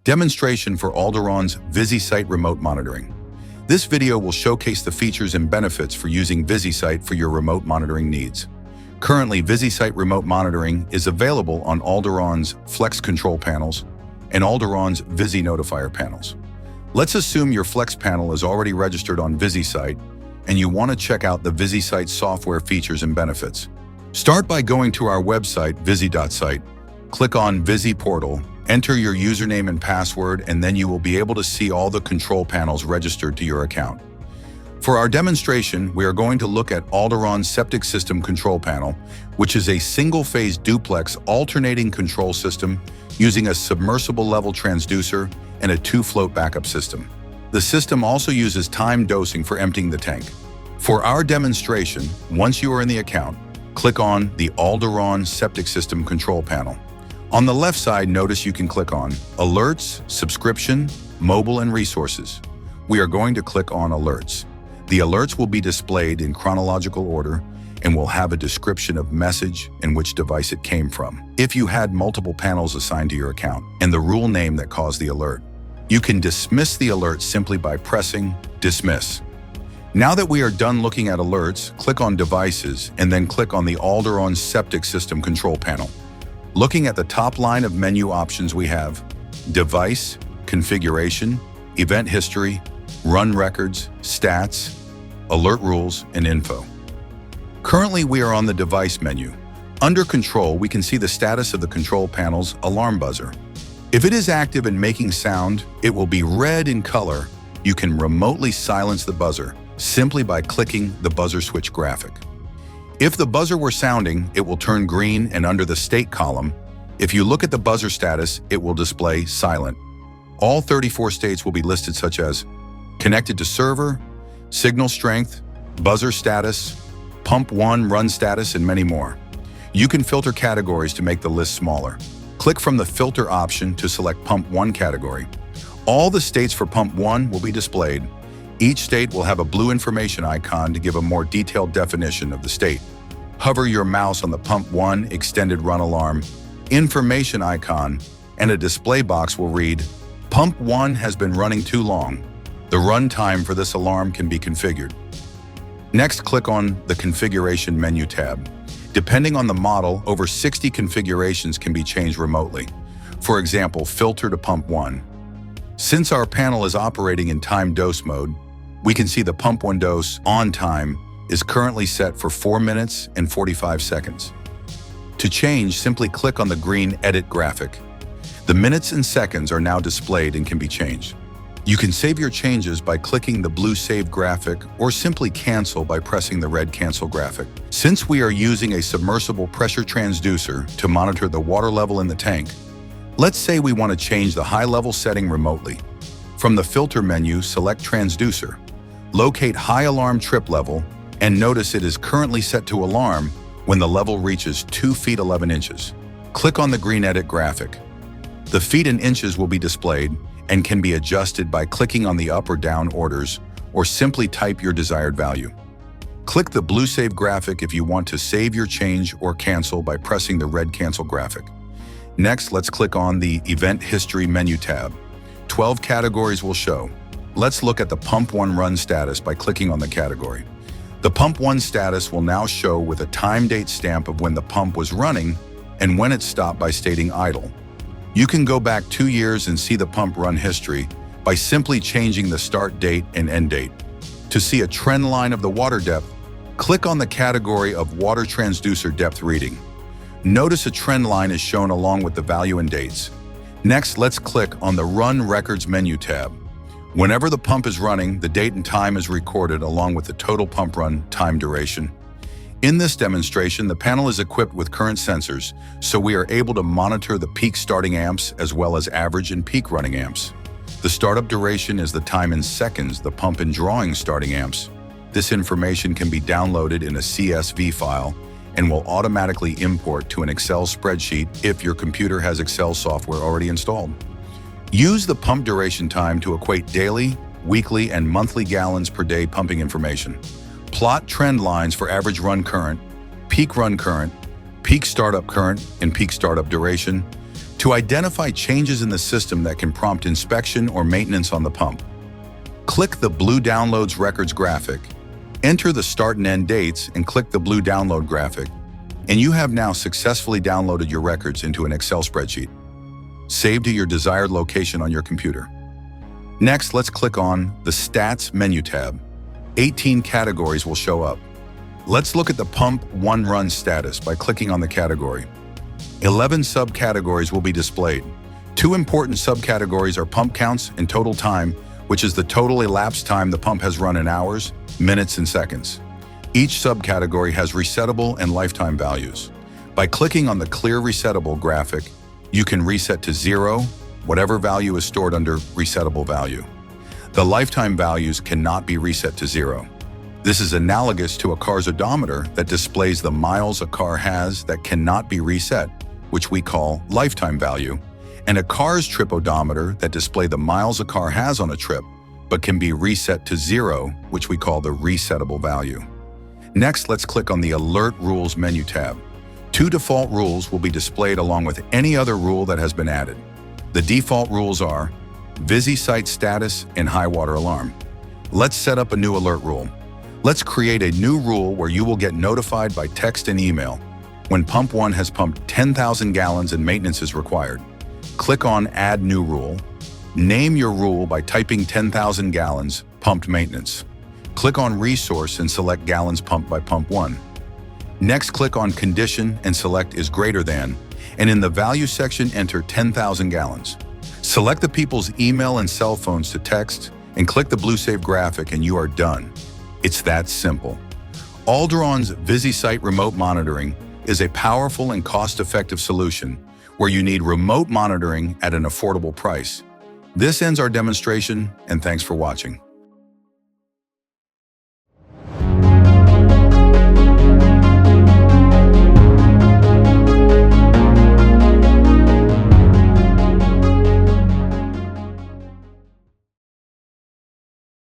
Demonstration for Alderon's VizzySite remote monitoring. This video will showcase the features and benefits for using VizzySite for your remote monitoring needs. Currently, VizzySite remote monitoring is available on Alderon's Flex Control panels and Alderon's Vizzy Notifier panels. Let's assume your Flex panel is already registered on VizzySite and you want to check out the VizzySite software features and benefits. Start by going to our website, vizzy.site, click on Vizzy Portal, enter your username and password, and then you will be able to see all the control panels registered to your account. For our demonstration, we are going to look at Alderon's Septic System Control Panel, which is a single-phase duplex alternating control system using a submersible level transducer and a 2-float backup system. The system also uses time dosing for emptying the tank. For our demonstration, once you are in the account, click on the Alderon Septic System Control Panel. On the left side, notice you can click on Alerts, Subscription, Mobile, and Resources. We are going to click on Alerts. The alerts will be displayed in chronological order and will have a description of message and which device it came from. If you had multiple panels assigned to your account and the rule name that caused the alert, you can dismiss the alert simply by pressing Dismiss. Now that we are done looking at alerts, click on Devices and then click on the Alderon Septic System Control Panel. Looking at the top line of menu options, we have Device, Configuration, Event History, Run Records, Stats, Alert Rules, and Info. Currently, we are on the Device menu. Under Control, we can see the status of the control panel's alarm buzzer. If it is active and making sound, it will be red in color. You can remotely silence the buzzer simply by clicking the buzzer switch graphic. If the buzzer were sounding, it will turn green, and under the state column, if you look at the buzzer status, it will display silent. All 34 states will be listed, such as connected to server, signal strength, buzzer status, pump 1 run status, and many more. You can filter categories to make the list smaller. Click from the filter option to select pump 1 category. All the states for pump 1 will be displayed. Each state will have a blue information icon to give a more detailed definition of the state. Hover your mouse on the pump 1 extended run alarm information icon, and a display box will read, "Pump 1 has been running too long. The run time for this alarm can be configured." Next, click on the Configuration menu tab. Depending on the model, over 60 configurations can be changed remotely. For example, filter to pump 1. Since our panel is operating in time dose mode, we can see the pump 1 dose on time is currently set for 4 minutes and 45 seconds. To change, simply click on the green Edit graphic. The minutes and seconds are now displayed and can be changed. You can save your changes by clicking the blue Save graphic or simply cancel by pressing the red Cancel graphic. Since we are using a submersible pressure transducer to monitor the water level in the tank, let's say we want to change the high-level setting remotely. From the Filter menu, select Transducer. Locate High Alarm Trip Level and notice it is currently set to alarm when the level reaches 2 feet 11 inches. Click on the green Edit graphic. The feet and inches will be displayed and can be adjusted by clicking on the up or down orders, or simply type your desired value. Click the blue Save graphic if you want to save your change or cancel by pressing the red Cancel graphic. Next, let's click on the Event History menu tab. 12 categories will show. Let's look at the Pump 1 run status by clicking on the category. The Pump 1 status will now show with a time date stamp of when the pump was running and when it stopped by stating idle. You can go back 2 years and see the pump run history by simply changing the start date and end date. To see a trend line of the water depth, click on the category of Water Transducer Depth Reading. Notice a trend line is shown along with the value and dates. Next, let's click on the Run Records menu tab. Whenever the pump is running, the date and time is recorded along with the total pump run time duration. In this demonstration, the panel is equipped with current sensors, so we are able to monitor the peak starting amps as well as average and peak running amps. The startup duration is the time in seconds the pump in drawing starting amps. This information can be downloaded in a CSV file and will automatically import to an Excel spreadsheet if your computer has Excel software already installed. Use the pump duration time to equate daily, weekly, and monthly gallons per day pumping information. Plot trend lines for average run current, peak startup current, and peak startup duration. To identify changes in the system that can prompt inspection or maintenance on the pump, click the blue Downloads Records graphic, enter the start and end dates and click the blue download graphic, and you have now successfully downloaded your records into an Excel spreadsheet. Save to your desired location on your computer. Next, let's click on the Stats menu tab. 18 categories will show up. Let's look at the Pump 1 Run status by clicking on the category. 11 subcategories will be displayed. 2 important subcategories are pump counts and total time, which is the total elapsed time the pump has run in hours, minutes, and seconds. Each subcategory has resettable and lifetime values. By clicking on the Clear Resettable graphic, you can reset to 0, whatever value is stored under resettable value. The lifetime values cannot be reset to 0. This is analogous to a car's odometer that displays the miles a car has that cannot be reset, which we call lifetime value, and a car's trip odometer that display the miles a car has on a trip, but can be reset to 0, which we call the resettable value. Next, let's click on the Alert Rules menu tab. 2 default rules will be displayed along with any other rule that has been added. The default rules are VizzySite status and high water alarm. Let's set up a new alert rule. Let's create a new rule where you will get notified by text and email when Pump 1 has pumped 10,000 gallons and maintenance is required. Click on Add New Rule. Name your rule by typing 10,000 gallons, pumped maintenance. Click on Resource and select gallons pumped by Pump 1. Next, click on Condition and select is greater than, and in the Value section, enter 10,000 gallons. Select the people's email and cell phones to text and click the blue Save graphic and you are done. It's that simple. Alderon's VizzySite Remote Monitoring is a powerful and cost-effective solution where you need remote monitoring at an affordable price. This ends our demonstration, and thanks for watching.